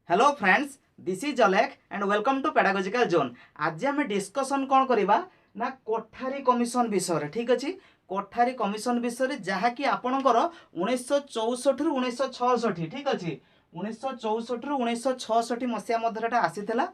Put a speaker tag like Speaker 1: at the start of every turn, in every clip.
Speaker 1: Hello friends, this is Alekh and welcome to pedagogical zone. आज आम discussion कौन करवा ना कोठारी कमिशन विषय ठीक अच्छे। कोठारी कमिशन विषय जहाँकि आपणकर 1964 रु 1966 ठीक अच्छे। 1964 रु 1966 मसीहा मध्य आसीला।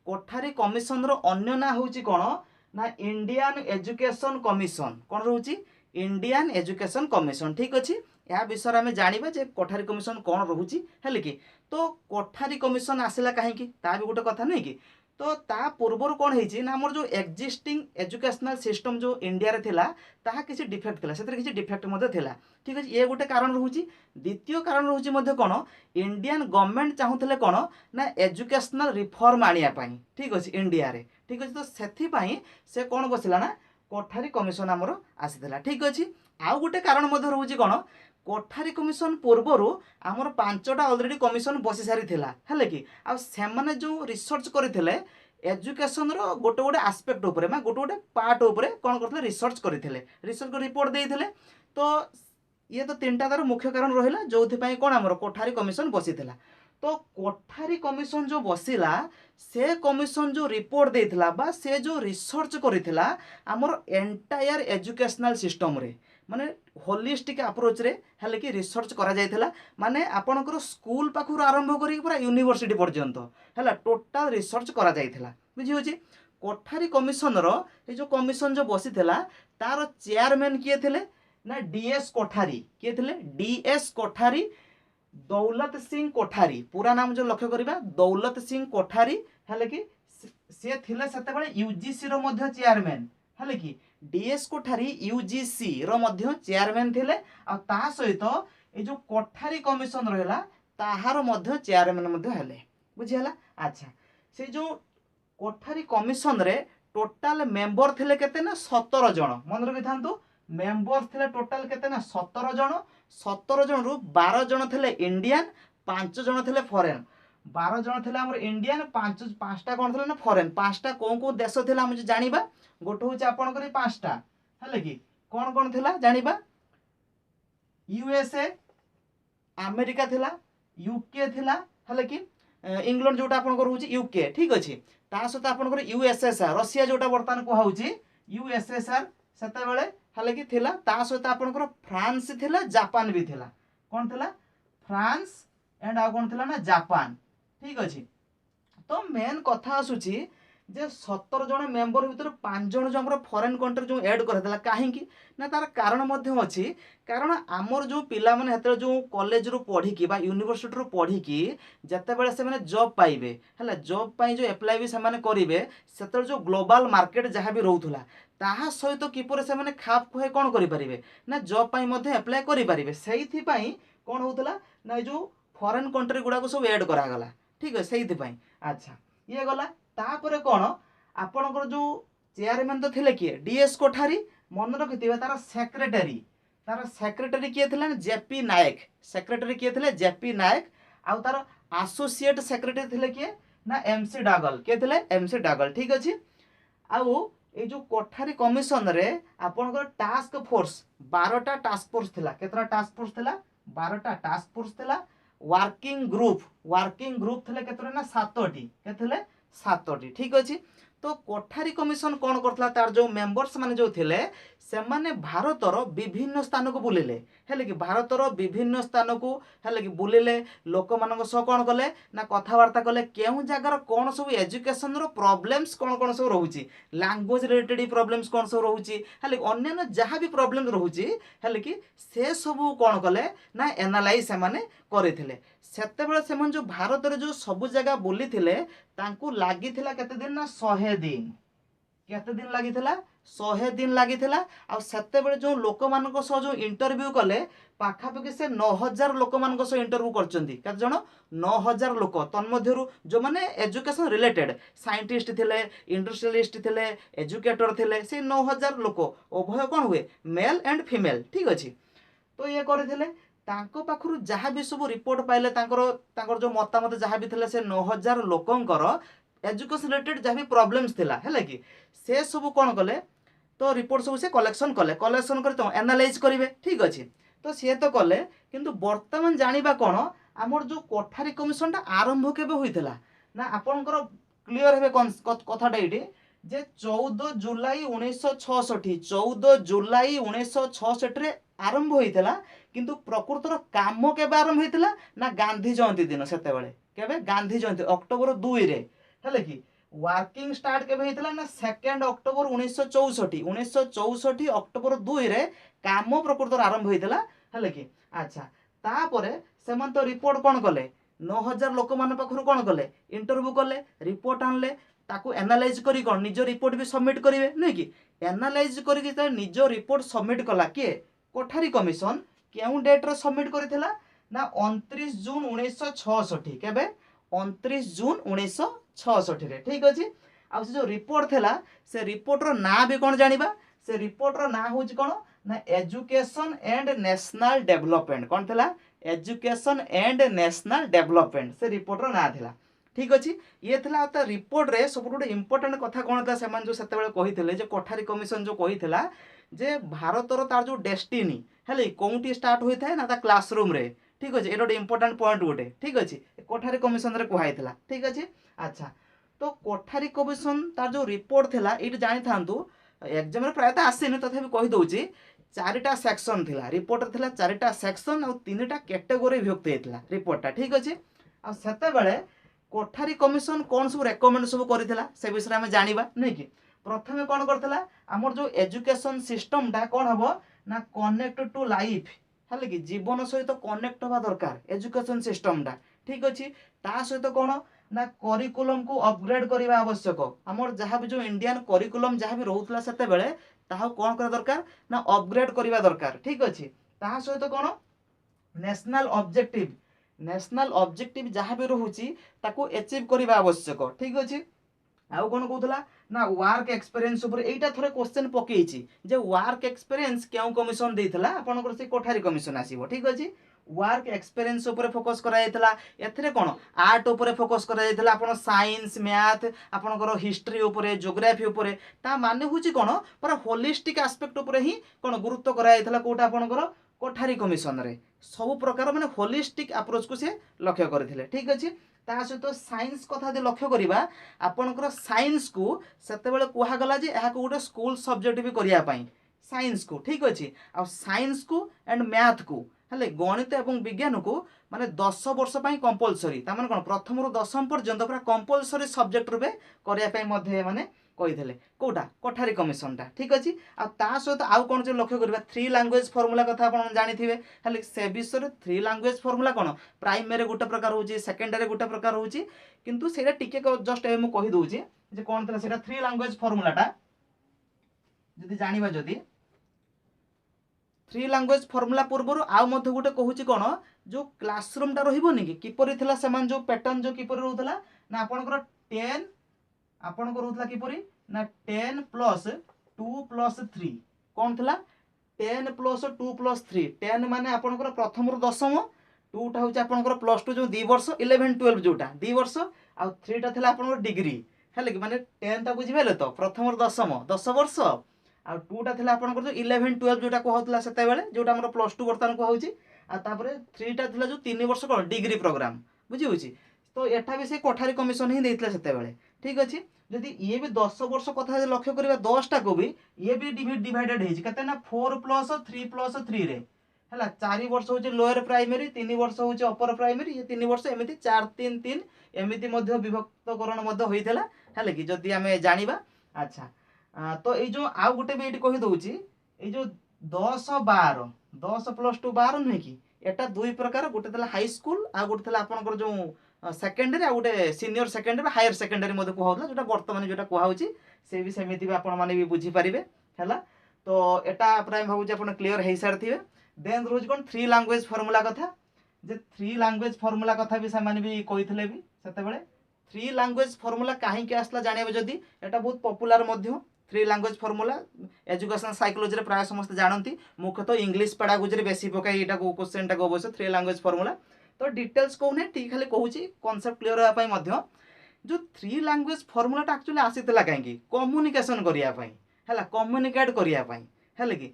Speaker 1: कोठारी कमिशन अन्य ना हूँ कौन ना इंडियन एजुकेशन कमिशन। कौन रोचे इंडियन एजुकेशन कमिशन ठीक अच्छे। या विषय आम जाना जे कोठारी कमिशन कौन रोचे है कि तो कोठारी कमिशन आसला कहीं ता भी गोटे कथा नहीं कि तो ता पूर्वर कौन है ना आमर जो एक्जिस्टिंग एजुकेशनल सिस्टम जो इंडिया रे थिला ताहा किसी डिफेक्ट थिला सेतरे किसी डिफेक्ट मध्य थिला ठीक अछि। ये गोटे कारण रहउची। द्वितीय कारण रहउची मध्य कोन इंडियन गवर्नमेंट चाहूले कोन ना एजुकेशनल रिफॉर्म आनिया पाई ठीक अछि इंडिया रे ठीक अछि। तो सेथि पाई से कोन बसिला ना कोठारी कमिशन आमर आसीथिला ठीक अछि। आउ गोटे कारण मध्य रहउची कोन कोठारी कमिशन पूर्वर आमर 5टा अलरेडी कमिशन बसी सारी थिला है कि आ सेमाने जो रिसर्च करथिले एजुकेशन रो गोटे गोटे आस्पेक्ट उपरे मा गोटे गोटे पार्ट उपरे कोन करथिले रिसर्च करथिले रिसर्च को रिपोर्ट देइथिले। तो ये तो 3टा तार मुख्य कारण रहिला जोथि पई कोन आमर कोठारी कमिशन बसीथिला। तो कोठारी कमिशन जो बसिला से कमिशन जो रिपोर्ट देइथिला बा से जो रिसर्च करथिला आमर एंटायर एजुकेशनल सिस्टम रे माने होलिस्टिक अप्रोच रे हेले कि रिसर्च करा जायथिला। माने आपनकर स्कूल पाखुर आरंभ करी पूरा यूनिवर्सिटी पर्यंत हैला टोटल रिसर्च करा जायथिला बुझी होची। कोठारी कमिशन रो ए जो कमिशन जो बसीथिला तार चेयरमैन किए थिले ना डीएस कोठारी किए थिले डीएस कोठारी दौलत सिंह कोठारी पूरा नाम जो लक्ष्य करिबा दौलत सिंह कोठारी हेले कि से थिले सेते बेले यूजीसी रो मध्ये चेयरमैन हेले कि डीएस कोठारी यूजीसी रो मध्ये चेयरमैन थिले आ ता सहित ए जो कोठारी कमिशन रहला ताहार मध्ये चेयरमैन मध्ये हेले बुझी हला। अच्छा से जो कोठारी कमिशन रे टोटल मेंबर थिले केते ना 17 जण मन रखि थांतु मेंबर थिले टोटल केते ना 17 जण 17 जण रु 12 जण थिले इंडियन 5 जण थिले फॉरेन 12 जण थिले हमर इंडियन 5टा कोन थिले ना फॉरेन 5टा को देश थिला हम जानिबा गोटे होचे आपन करी 5टा हेले कि कोन थिला जानिबा यूएसए अमेरिका थिला यूके थिला हेले कि इंग्लैंड जोटा आपन रहउची यूके ठीक अछि। ता सहित आपन कर यूएसएसआर रशिया जोटा वर्तमान को होउची यूएसएसआर सेते बेले हेले कि थिला। ता सहित आपन कर फ्रांस थिला जापान भी थिला कोन थिला फ्रांस एंड आ कोन थिला ना जापान ठीक अछि। तो मेन कथा आसुची जे 17 जण मेंबर भितर 5 जण जो हमर फॉरेन कंट्री जो ऐड करदेला काहे कि ना तार कारण मध्य अछि। कारण आमर जो पिला माने हेते जो कॉलेज रो पढ़ी कि बा यूनिवर्सिटी रो पढ़ी कि जते बेले से माने जॉब पाइबे हला जॉब पाई जो अप्लाई भी से माने करिवे सेते जो ग्लोबल मार्केट जहां भी रहउथुला ताहा सहित किपर से माने खाप खुए कोन करि परिबे ना जॉब पाई मध्य अप्लाई करि परिबे सेहिथि पई कोन होउथुला ना जो फॉरेन कंट्री गुडा को सब ऐड करा गला ठीक है सेहिथि पई। अच्छा ये गला तापरे कोन आपनकर जो चेयरमैन तो थिले किए डीएस कोठारी मन रखिथिबे तार सेक्रेटरी किए थिले जेपी नायक सेक्रेटरी किए थिले जेपी नायक आउ तार एसोसिएट सेक्रेटरी थिले किए ना एमसी डागल किए थिले एमसी डागल ठीक अछि। आउ ए जो कोठारी कमिशन रे आपनकर टास्क फोर्स 12टा टास्क फोर्स थिला केतरा टास्क फोर्स थिला 12टा टास्क फोर्स थिला। वर्किंग ग्रुप थिले केतरा ना 7टी के थिले 7टी ठीक अछि। तो कोठारी कमिशन कौन करथला तार जो मेंबर्स माने जो थिले से माने भारतर विभिन्न स्थान को बुलिले हेले कि भारतर विभिन्न स्थान को हेले कि बुलिले लोक मानक सह कौन कले ना कथावार्ता कले केउ जगार कौन सब एजुकेशन रो प्रॉब्लम्स कौन सब रहउची लैंग्वेज रिलेटेड प्रॉब्लम्स कौन सब रहउची हेले अन्य जहाँ भी प्रॉब्लम रहउची हेले कि से सब कौन कले ना एनालाइज से माने करिथिले। सेते बेले से जो भारत रे जो सब जगह बुली थिले तांकू लागि थिला केते दिन ना 100 दिन केते दिन लागि थिला 100 दिन लागि थिला। आ सेते बेले जो लोक मानक सह जो इंटरव्यू कले पाखापाखि से 9000 लोक मानक सह इंटरव्यू करचंती केते जण 9000 लोक तन्मध्यरु जो माने एजुकेशन रिलेटेड साइंटिस्ट थिले इंडस्ट्रियलिस्ट थिले एजुकेटर थिले से 9000 लोक उभय कोन हुए मेल एंड फीमेल ठीक अछि। तो ये करथिले तांको पाखरु जहाँ भी सब रिपोर्ट पाइले तांकर जो मतामत जहाँ भी थिले से 9000 लोकंकर एजुकेशन रिलेटेड जहाँ भी प्रॉब्लम्स थिला है कि से सब कौन कले तो रिपोर्ट सब से कलेक्शन कर तो एनालाइज करेंगे ठीक अच्छे। तो सी तो कले किंतु वर्तमान जानिबा कौन आमर जो कोठारी कमिशनटा आरंभ केबे होइतला ना आपनकर क्लियर हेबे कथाटा एठी जे 14 जुलाई 1966 14 जुलाई 1966 रे आरंभ होइतला किंतु प्रकृतर काम केबे आरंभ होइतला ना गांधी जयंती दिन सेते बेले केबे गांधी जयंती अक्टोबर 2 रे हेले कि वर्किंग स्टार्ट केबे होइतला ना 2 अक्टोबर 1964 अक्टोबर 2 रे काम प्रकृतर आरंभ होइतला हेले कि अच्छा तापरे सेमन तो रिपोर्ट कोन कले 9000 लोक मान पाखरु कोन कले इंटरव्यू कले रिपोर्ट आनले ताकू एनालाइज करी कोन निज रिपोर्ट भी सबमिट करिवे नै कि एनालाइज करी कि निज रिपोर्ट सबमिट कला के कोठारी कमिशन केउ डेट रे सबमिट करितला ना 29 जून 1966 केबे 29 जून 1966 रे ठीक अछि आ से जो रिपोर्ट थेला से रिपोर्ट रो ना भी कोन जानिबा से रिपोर्ट रो ना होज कोन ना एजुकेशन एंड नेशनल डेवलपमेंट कोन थेला एजुकेशन एंड नेशनल डेवलपमेंट से रिपोर्ट रो ना थेला ठीक अछि ये थेला त रिपोर्ट रे सब गोटे इंपोर्टेंट कथा कोन था सेमान जो सेते बेले कहिथिले जे कोठारी कमिशन जो कहिथिला जे भारत रो तार जो डेस्टिनी हेले कोउटी स्टार्ट होई थाए ना ता क्लासरूम रे ठीक अछि एडो इंपोर्टेंट पॉइंट गोटे ठीक अछि कोठारी कमिशन रे कुहाइथिला ठीक अछि अच्छा तो कोठारी कमिशन तार जो रिपोर्ट थेला एटी जानि थांतु एग्जाम रे प्रायत आसेनी तथापि कहि दउची चारिटा सेक्शन थिला रिपोर्ट थिला चारिटा सेक्शन और तीनटा कैटेगरी विभक्त हेतला रिपोर्टटा ठीक अछि आ सेते बेले कोठारी कमिशन कौन सब रेकमेंड सब करथिला से विषय में जानिबा नै कि प्रथमे कोन करथिला हमर जो एजुकेशन सिस्टम टा कोन हबो ना कनेक्ट टू लाइफ हले कि जीवन सहित कनेक्ट होबा दरकार एजुकेशन सिस्टम टा ठीक अछि ता सहित कोन ना करिकुलम को अपग्रेड करबा आवश्यक हमर जहां भी जो इंडियन करिकुलम जहां भी रहउतला सेते बेले ताहा कोन कर दरकार ना अपग्रेड करबा दरकार ठीक अछि ताहा सहित कोन नेशनल ऑब्जेक्टिव जहां भी रहउची ताको अचीव करबा आवश्यक ठीक अछि आउ कोन कहउतला ना वर्क एक्सपीरियंस ऊपर एटा थोरे क्वेश्चन पकेइची जे वर्क एक्सपीरियंस केउ कमिशन देइतला आपनकर से कोठारी कमिशन आसीबो ठीक अछि वर्क एक्सपीरियंस ऊपर फोकस करा जायतला एथरे कोन आर्ट ऊपर फोकस करा जायतला आपन साइंस मैथ आपनकर हिस्ट्री ऊपर ज्योग्राफी ऊपर ता माने होची कोन पर होलिस्टिक एस्पेक्ट ऊपर ही कोन गुरुत्व करा जायतला कोटा आपनकर कोठारी कमिशन रे सब प्रकार माने होलिस्टिक अप्रोच को से लक्ष्य करथिले ठीक अछि ता सहित साइंस कथा दे लक्ष्य करिबा आपनकर साइंस को सेते बेले कुहा गला जे एहा को गोटे स्कूल सब्जेक्ट भी करिया पई साइंस को ठीक अछि आ साइंस को एंड मैथ को हेले गणित एवं विज्ञान को माने 10 वर्ष पई कंपलसरी ता माने कोन प्रथम रु दशम पर्यंत पूरा कंपलसरी सब्जेक्ट रुपे करिया पई मध्ये माने कहिदेले कोटा कोठारी कमिशन ता ठीक अछि आ ता सहित आउ कोन जे लक्ष्य करबा थ्री लैंग्वेज फार्मूला कथा आपण जानिथिबे हेले से विषय थ्री लैंग्वेज फार्मूला कोन प्राइमरी गोटे प्रकार होची सेकेंडरी गोटे प्रकार होची किंतु सेटा टिके जस्ट ए मु कहि दोची जे कोन तला सेटा थ्री लैंग्वेज फार्मूला टा जदि जानिबा जदि थ्री लैंग्वेज फार्मूला पूर्वर आउ मध्य गोटे कहूची कोन जो क्लासरूम टा रहिबोनी कि किपरि थिला समान जो पैटर्न जो किपरि रहउतला ना आपनकर 10 आपनकर रहउतला किपरि ना 10 प्लस 2 प्लस 3 कोन थिला 10 प्लस 2 प्लस 3 10 माने आपनकर प्रथम रु दशम 2 टा होची आपनकर प्लस 2 जो 2 वर्ष 11 12 जोटा 2 वर्ष आ 3 टा थिला आपनकर डिग्री हेले कि माने 10 ता बुझि भेले तो प्रथम रु दशम 10 वर्ष आ 2 टा थिला आपनकर जो 11 12 जोटा को होतला सेते बेले जोटा हमर प्लस 2 वर्तमान को होची आ तापरे 3 टा थिला जो 3 वर्ष को डिग्री प्रोग्राम बुझि होची तो एठा भी से कोठारी कमिशन ही देइतला सेते बेले ठीक अछि यदि ये भी 10 वर्ष कथा लक्ष्य करिबा 10 टा को भी ये भी डिवाइडेड हेजी कते ना 4 प्लस 3 प्लस 3 रे हला 4 वर्ष होची लोअर प्राइमरी 3 वर्ष होची अपर प्राइमरी ये 3 वर्ष एमिति 4 3 3 एमिति मध्ये विभक्तकरण मध्ये होइतला हले कि जदि हमें जानिबा अच्छा तो ये जो आउ गोटे भी ये कहि दउची ये जो 10 12 10 प्लस 2 12 नहीं कि एटा दुई प्रकार गोटे तला हाई स्कूल आ गोटे तला आपनकर जो सेकेंडरी आ गोटे सीनियर सेकेंडरी हायर सेकेंडरी मध्ये कुहाउतला जोटा वर्तमान जोटा कुहाउची से भी सेमिति भी आपण माने भी बुझी परिबे हैला तो एटा प्राय भाबुची आपण क्लियर हेइ सारथिबे देन रोज कोन थ्री लैंग्वेज फार्मूला कथा जे थ्री लैंग्वेज फार्मूला कथा भी सामाने भी कहितले भी सेते बेले थ्री लैंग्वेज फार्मूला काहे के आसला जानिबे जदी एटा बहुत पॉपुलर मध्य three language formula education psychology रे प्राय समस्त जानती मुख्यतः इंग्लिश पेडागोजी रे बेसी पकाई एटा को क्वेश्चन टा को अवश्य थ्री लैंग्वेज फार्मूला तो डिटेल्स कहूने ठीक खाली कहूची कांसेप्ट क्लियर होया पई मध्य जो थ्री लैंग्वेज फार्मूला टा एक्चुअली आसीतला काहेकि कम्युनिकेशन करिया पई हैला कम्युनिकेट करिया पई हैले कि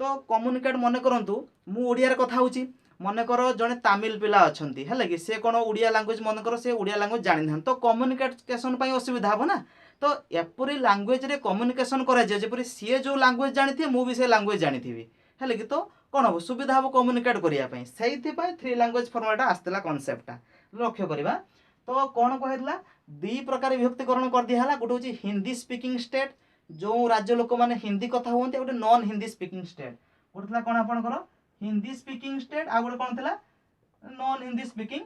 Speaker 1: तो कम्युनिकेट मने करंतु मु ओडिया रे कथा होची मनकर जड़े तमिल पिला अच्छा है कि सी कौन ओडिया लांगुएज मनकर से ओडिया लांगुएज जानी ना तो कम्युनिकेशन असुविधा हम ना तो एपरी लांगुएज रे कम्युनिकेशन करापर सी जो लांगुएज जानी थी मुझे से लांगुएज जानी है कि तो कौन हम सुविधा हम कम्युनिकेट करने से थ्री लांगुएज फर्मुला आसला कनसेप्टा लक्ष्य करवा तो कौन कहला दी प्रकार विभक्तिकरण कर दिया गोटे हूँ हिंदी स्पीकिंग स्टेट जो राज्य लोक मैंने हिंदी कथा हूँ गोटे नॉन हिंदी स्पीकिंग स्टेट गोटे था कौन आपंकर हिंदी स्पीकिंग स्टेट आ गोटे कौन था नॉन हिंदी स्पीकिंग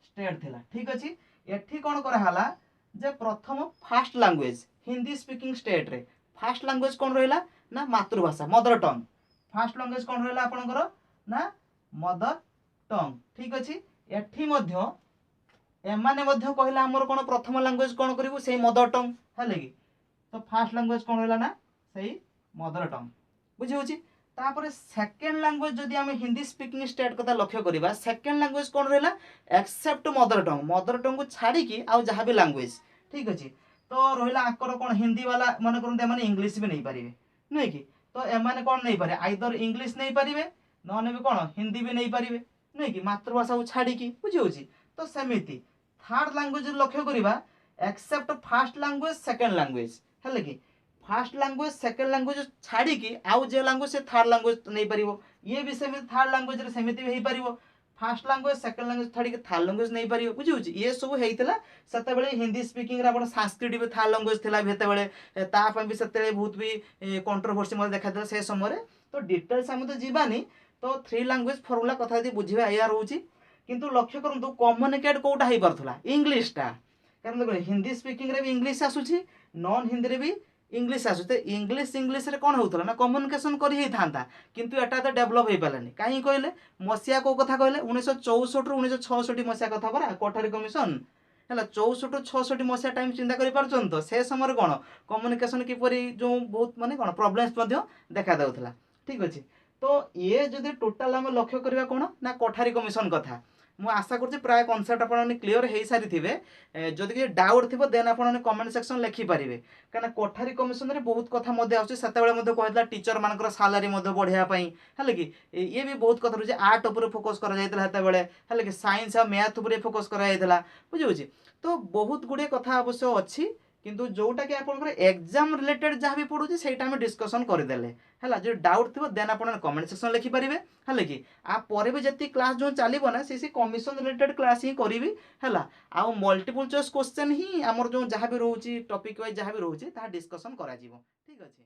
Speaker 1: स्टेट थिला ठीक अच्छे एठी कौन कराला जे प्रथम fast language Hindi speaking state रे फास्ट लैंग्वेज कौन रहा ना मातृभाषा मदर टंग फास्ट लैंग्वेज कौन रहा आपंकर ना मदर टंग ठीक अच्छे एठी मध्य एमाने मध्य कहला हमर कोन प्रथम लैंग्वेज कोन करिवु सेही मदर टंग है कि तो फास्ट लैंग्वेज कोन रहला ना सेही मदर टंग बुझी होची तापर सेकंड लैंग्वेज जदि हम हिंदी स्पीकिंग स्टेट कथा लक्ष्य करिबा सेकंड लैंग्वेज कोन रहला एक्सेप्ट मदर टंग को छाड़ी की आउ जहां भी लैंग्वेज ठीक अछि तो रहला आकर कोन हिंदी वाला मन करन माने इंग्लिश भी नहीं पारिबे नै कि तो एमाने कोन नहीं पारे आइदर इंग्लिश नहीं पारिबे नने भी कोन हिंदी भी नहीं पारिबे नै कि मातृभाषा को छाड़ी की बुझी होची तो सेमिति थर्ड लैंग्वेज लक्ष्य करिबा except first language second language है कि फास्ट लैंग्वेज सेकंड लैंग्वेज छाड़ी की आउ जे लैंग्वेज से थर्ड लैंग्वेज नहीं पारिबो ये भी सेमिति थर्ड लैंग्वेज रे सेमिति भी हेई पारिबो फास्ट लैंग्वेज सेकंड लैंग्वेज छाड़ी के थर्ड लैंग्वेज नहीं पारिबो बुझी होची ये सब हेइतला सते बेले हिंदी स्पीकिंग रे आपण संस्कृत भी थर्ड लैंग्वेज थिला हेते बेले ता पे भी सते बहुत भी कंट्रोवर्सी मते देखाथला से समय रे तो डिटेल्स हम तो जीवानी तो थ्री लैंग्वेज फार्मूला कथा यदि बुझिबा या रहउची किंतु लक्ष्य करंतु कम्युनिकेट कोटा हेई परथला इंग्लिश टा कारण देखो हिंदी स्पीकिंग रे भी इंग्लिश आसुची नॉन हिंदी रे भी इंग्लिश आसु तो इंग्लिश रे कौन होता ना कम्युनिकेशन करी था किंतु एटा तो डेभलप हो पारानी कहीं कहले मसीहा को कथा कहले 1964 रु 1966 मसीहा कथा परा कोठारी कमिशन है 64 रु 66 मसीहा टाइम चिंता कर तो से समय कौन कम्युनिकेशन किपरि जो बहुत माने कौन प्रोब्लेम्स देखा देउथला ठीक अच्छे तो ये जदि टोटाल आम लक्ष्य करवा कौन ना कोठारी कमिशन कथा मु आशा करुँच प्राय कनसेप्ट आपने क्लीयर हो सारी थे जदि कि डाउट थी देन आपने कमेंट सेक्शन लिखिपारे कहीं कोठारी कमिशन रे बहुत कथा कहला टीचर मान सालारी बढ़ाई है कि ये भी बहुत कथा रही आर्ट उपर फोकस कर कि साइंस आ मैथ उपर फोकस कर बुझे तो बहुत गुड़े कथा अवश्य अच्छी किंतु जोटा कि आप एग्जाम रिलेटेड जहाँ भी पढ़ुचे सहीटा आम डिस्कसन करदेले है जो डाउट थी देन आप कमेंट सेक्शन लिखिपारे है कि आप भी जी क्लास जो चलो ना सी कमिशन रिलेटेड क्लास ही करी है आउ मल्टीपल चॉइस क्वेश्चन ही आमर जो जहाँ भी रोचे टॉपिक वाइज जहाँ भी रोचे डिस्कसन करा ठीक अच्छे।